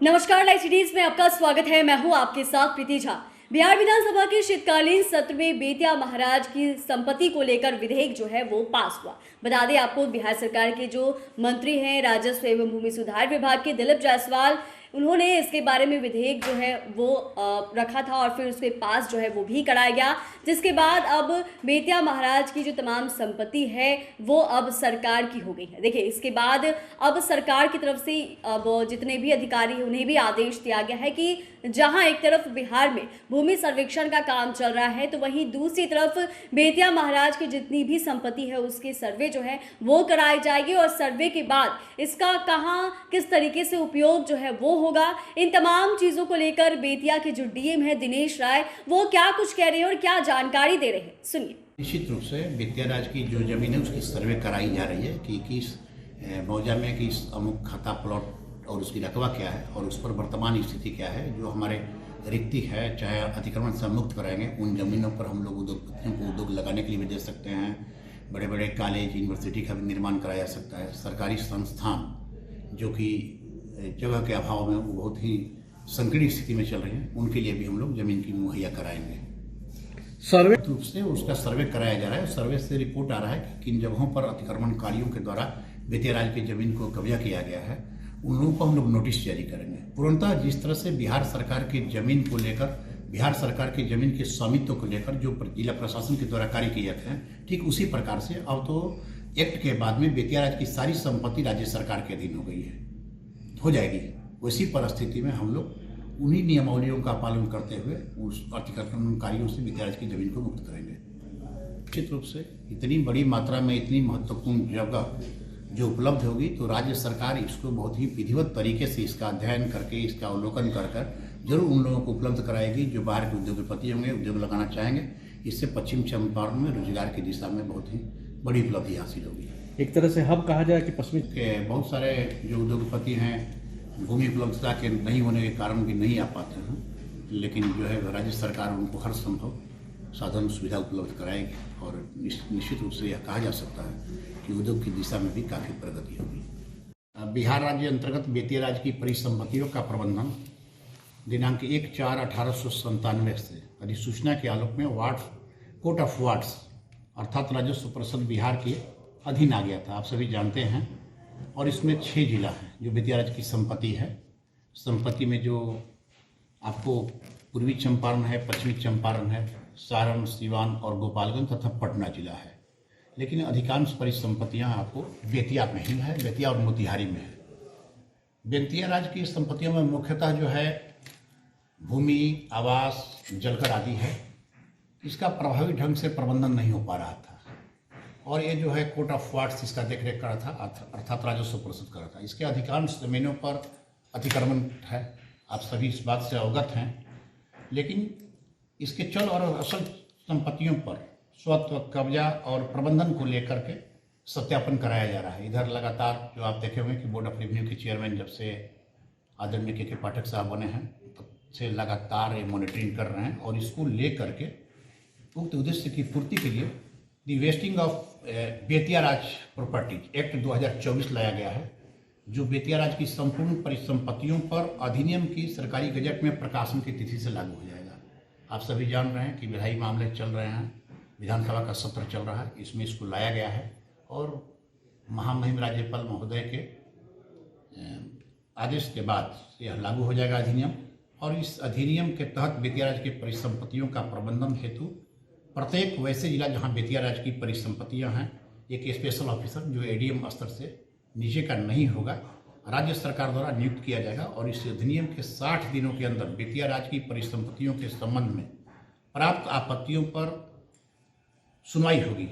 नमस्कार, live cities में आपका स्वागत है। मैं हूं आपके साथ प्रीति झा। बिहार विधानसभा के शीतकालीन सत्र में बेतिया महाराज की संपत्ति को लेकर विधेयक जो है वो पास हुआ। बता दें आपको, बिहार सरकार के जो मंत्री हैं राजस्व एवं भूमि सुधार विभाग के दिलीप जायसवाल, उन्होंने इसके बारे में विधेयक जो है वो रखा था और फिर उसके पास जो है वो भी कराया गया, जिसके बाद अब बेतिया महाराज की जो तमाम संपत्ति है वो अब सरकार की हो गई है। देखिए, इसके बाद अब सरकार की तरफ से अब जितने भी अधिकारी हैं उन्हें भी आदेश दिया गया है कि जहां एक तरफ बिहार में भूमि सर्वेक्षण का काम चल रहा है, तो वहीं दूसरी तरफ बेतिया महाराज की जितनी भी संपत्ति है उसके सर्वे जो है वो कराई जाएगी और सर्वे के बाद इसका कहां किस तरीके से उपयोग जो है वो होगा, इन तमाम चीजों को लेकर बेतिया के जो डीएम है दिनेश राय, वो क्या कुछ कह रहे हैं और क्या जानकारी दे रहे हैं, सुनिए। निश्चित रूप से बेतिया राज की जो जमीन है उसकी सर्वे कराई जा रही है कि किस मौजा में किस अमुक खाता प्लॉट और उसकी रकबा क्या है और उस पर वर्तमान स्थिति क्या है। जो हमारे रिक्ति है, चाहे अतिक्रमण से मुक्त कराएंगे, उन जमीनों पर हम लोग उद्योगपतियों को उद्योग लगाने के लिए भी दे सकते हैं। बड़े बड़े कॉलेज यूनिवर्सिटी का भी निर्माण कराया जा सकता है। सरकारी संस्थान जो कि जगह के अभाव में वो बहुत ही संकीर्ण स्थिति में चल रहे हैं, उनके लिए भी हम लोग जमीन की मुहैया कराएंगे। सर्वे रूप से उसका सर्वे कराया जा रहा है। सर्वे से रिपोर्ट आ रहा है कि किन जगहों पर अतिक्रमणकारियों के द्वारा बेतिया राज की जमीन को कब्जा किया गया है, उन लोगों को हम लोग नोटिस जारी करेंगे। पूर्णतः जिस तरह से बिहार सरकार की जमीन को लेकर, बिहार सरकार की जमीन के स्वामित्व को लेकर जो जिला प्रशासन के द्वारा कार्य किए जाते हैं, ठीक उसी प्रकार से अब तो एक्ट के बाद में बेतिया राज की सारी संपत्ति राज्य सरकार के अधीन हो जाएगी। उसी परिस्थिति में हम लोग उन्हीं नियमावलियों का पालन करते हुए उस अतिक्रमणकारियों से बेतिया राज की जमीन को मुक्त करेंगे। निश्चित रूप से इतनी बड़ी मात्रा में इतनी महत्वपूर्ण जगह जो उपलब्ध होगी, तो राज्य सरकार इसको बहुत ही विधिवत तरीके से इसका अध्ययन करके, इसका अवलोकन कर जरूर उन लोगों को उपलब्ध कराएगी जो बाहर के उद्योगपति होंगे, उद्योग लगाना चाहेंगे। इससे पश्चिम चंपारण में रोजगार की दिशा में बहुत ही बड़ी उपलब्धि हासिल होगी। एक तरह से हब कहा जाए कि पश्चिमी के बहुत सारे जो उद्योगपति हैं भूमि उपलब्धता के नहीं होने के कारण भी नहीं आ पाते हैं, लेकिन जो है राज्य सरकार उनको हर संभव साधन सुविधा उपलब्ध कराएगी और निश्चित रूप से यह कहा जा सकता है कि उद्योग की दिशा में भी काफ़ी प्रगति होगी। बिहार राज्य अंतर्गत बेतिया राज की परिसंपत्तियों का प्रबंधन दिनांक 1/4/1897 से अधिसूचना के आलोक में कोर्ट ऑफ वार्ड्स अर्थात राजस्व परिषद बिहार के अधीन आ गया था, आप सभी जानते हैं। और इसमें 6 जिला हैं जो बेतिया राज की संपत्ति है। संपत्ति में जो आपको पूर्वी चंपारण है, पश्चिमी चंपारण है, सारण, सिवान और गोपालगंज तथा पटना जिला है। लेकिन अधिकांश परिसंपत्तियां आपको बेतिया में ही है, बेतिया और मोतिहारी में है। बेतिया राज की संपत्तियों में मुख्यतः जो है भूमि, आवास, जलकर आदि है। इसका प्रभावी ढंग से प्रबंधन नहीं हो पा रहा था और ये जो है कोर्ट ऑफ वार्ड्स इसका देखरेख कर रहा था, अर्थात राजस्व परिषद कर रहा था। इसके अधिकांश जमीनों पर अतिक्रमण है, आप सभी इस बात से अवगत हैं। लेकिन इसके चल और असल संपत्तियों पर स्वत्व, कब्जा और प्रबंधन को लेकर के सत्यापन कराया जा रहा है। इधर लगातार जो आप देखे होंगे कि बोर्ड ऑफ रेवेन्यू के चेयरमैन जब से आदरणीय के पाठक साहब बने हैं तब से लगातार ये मॉनिटरिंग कर रहे हैं और इसको ले करके उक्त उद्देश्य की पूर्ति के लिए the vesting of Bettiah Raj properties act 2024 लाया गया है, जो बेतिया राज की संपूर्ण परिसंपत्तियों पर अधिनियम की सरकारी गजट में प्रकाशन की तिथि से लागू हो जाएगा। आप सभी जान रहे हैं कि विधायी मामले चल रहे हैं, विधानसभा का सत्र चल रहा है, इसमें इसको लाया गया है और महामहिम राज्यपाल महोदय के आदेश के बाद यह लागू हो जाएगा अधिनियम। और इस अधिनियम के तहत बेतिया राज की परिसंपत्तियों का प्रबंधन हेतु प्रत्येक वैसे जिला जहां बेतिया राज की परिसंपत्तियां हैं, एक स्पेशल ऑफिसर जो एडीएम स्तर से नीचे का नहीं होगा, राज्य सरकार द्वारा नियुक्त किया जाएगा और इस अधिनियम के 60 दिनों के अंदर बेतिया राज की परिसंपत्तियों के संबंध में प्राप्त आपत्तियों पर सुनवाई होगी।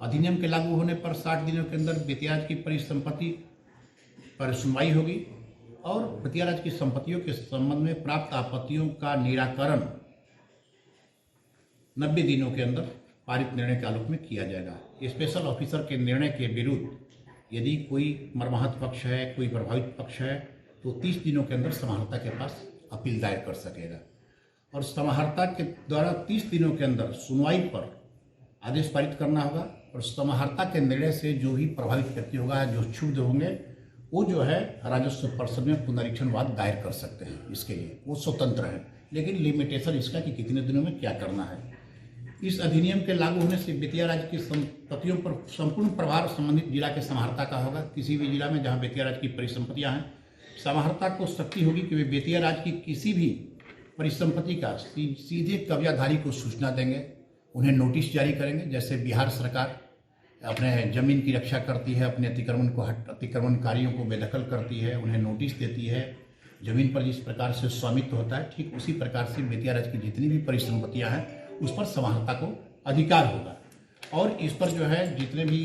अधिनियम के लागू होने पर 60 दिनों के अंदर बेतिया राज की परिसंपत्ति पर सुनवाई होगी और बेतिया राज की संपत्तियों के संबंध में प्राप्त आपत्तियों का निराकरण 90 दिनों के अंदर पारित निर्णय के आलोक में किया जाएगा। स्पेशल ऑफिसर के निर्णय के विरुद्ध यदि कोई मर्माहत पक्ष है, कोई प्रभावित पक्ष है, तो 30 दिनों के अंदर समाहर्ता के पास अपील दायर कर सकेगा और समाहर्ता के द्वारा 30 दिनों के अंदर सुनवाई पर आदेश पारित करना होगा और समाहर्ता के निर्णय से जो भी प्रभावित व्यक्ति होगा, जो क्षुब्ध होंगे, वो जो है राजस्व परिषद में पुनरीक्षणवाद दायर कर सकते हैं। इसके लिए वो स्वतंत्र है, लेकिन लिमिटेशन इसका कि कितने दिनों में क्या करना है। इस अधिनियम के लागू होने से बेतिया राज्य की संपत्तियों पर संपूर्ण प्रभार संबंधित जिला के समाहर्ता का होगा। किसी भी जिला में जहां बेतिया राज्य की परिसंपत्तियां हैं, समाहर्ता को शक्ति होगी कि वे बेतिया राज्य की किसी भी परिसंपत्ति का सीधे कब्जाधारी को सूचना देंगे, उन्हें नोटिस जारी करेंगे। जैसे बिहार सरकार अपने जमीन की रक्षा करती है, अपने अतिक्रमणकारियों को बेदखल करती है, उन्हें नोटिस देती है, जमीन पर जिस प्रकार से स्वामित्व होता है, ठीक उसी प्रकार से बेतिया राज्य की जितनी भी परिसंपत्तियां हैं उस पर समाहर्ता को अधिकार होगा। और इस पर जो है जितने भी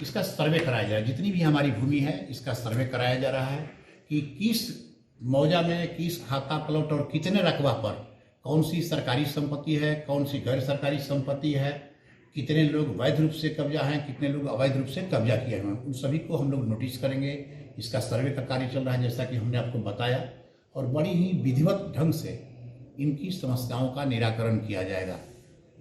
इसका सर्वे कराया जाए, जितनी भी हमारी भूमि है इसका सर्वे कराया जा रहा है कि किस मौजा में, किस खाता प्लॉट और कितने रकबा पर कौन सी सरकारी संपत्ति है, कौन सी गैर सरकारी संपत्ति है, कितने लोग वैध रूप से कब्जा हैं, कितने लोग अवैध रूप से कब्जा किए हुए हैं, उन सभी को हम लोग नोटिस करेंगे। इसका सर्वे का कार्य चल रहा है जैसा कि हमने आपको बताया, और बड़ी ही विधिवत ढंग से इनकी समस्याओं का निराकरण किया जाएगा।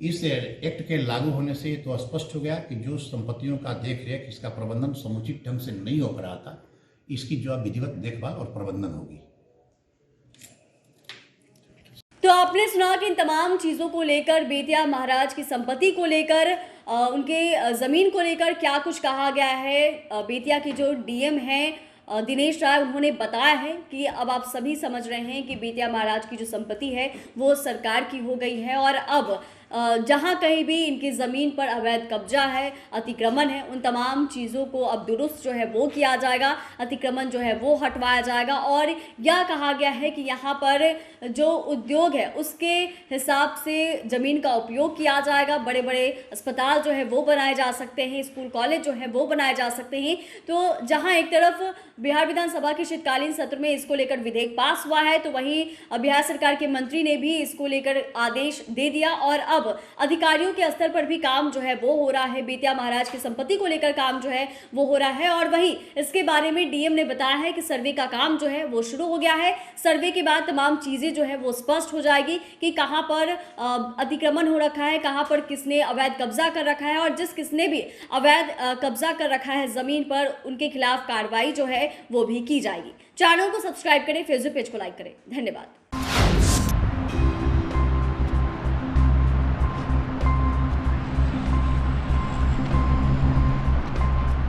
इस एक्ट के लागू होने से तो स्पष्ट हो गया कि जो संपत्तियों का देख रेख, इसका प्रबंधन समुचित ढंग से नहीं हो पा रहा था, इसकी जो विधिवत देखभाल और प्रबंधन होगी। तो आपने सुना कि इन तमाम चीज़ों को लेकर, बेतिया महाराज की संपत्ति को लेकर, उनके ज़मीन को लेकर क्या कुछ कहा गया है। बेतिया की जो डीएम हैं दिनेश राय, उन्होंने बताया है कि अब आप सभी समझ रहे हैं कि बेतिया महाराज की जो संपत्ति है वो सरकार की हो गई है, और अब जहां कहीं भी इनकी ज़मीन पर अवैध कब्जा है, अतिक्रमण है, उन तमाम चीज़ों को अब दुरुस्त जो है वो किया जाएगा, अतिक्रमण जो है वो हटवाया जाएगा। और यह कहा गया है कि यहाँ पर जो उद्योग है उसके हिसाब से ज़मीन का उपयोग किया जाएगा। बड़े बड़े अस्पताल जो है वो बनाए जा सकते हैं, स्कूल कॉलेज जो है वो बनाए जा सकते हैं। तो जहाँ एक तरफ बिहार विधानसभा के शीतकालीन सत्र में इसको लेकर विधेयक पास हुआ है, तो वहीं बिहार सरकार के मंत्री ने भी इसको लेकर आदेश दे दिया, और अब अधिकारियों के स्तर पर भी काम जो है वो हो रहा है। बेतिया महाराज की संपत्ति को लेकर काम जो है वो हो रहा है, और वहीं इसके बारे में डीएम ने बताया है कि सर्वे का काम जो है वो शुरू हो गया है। सर्वे के बाद तमाम चीजें जो है वो स्पष्ट हो जाएगी कि कहां पर अतिक्रमण हो रखा है, कहां पर किसने अवैध कब्जा कर रखा है, और जिस किसने भी अवैध कब्जा कर रखा है जमीन पर, उनके खिलाफ कार्रवाई जो है वो भी की जाएगी। चैनल को सब्सक्राइब करें, फेसबुक पेज को लाइक करें। धन्यवाद।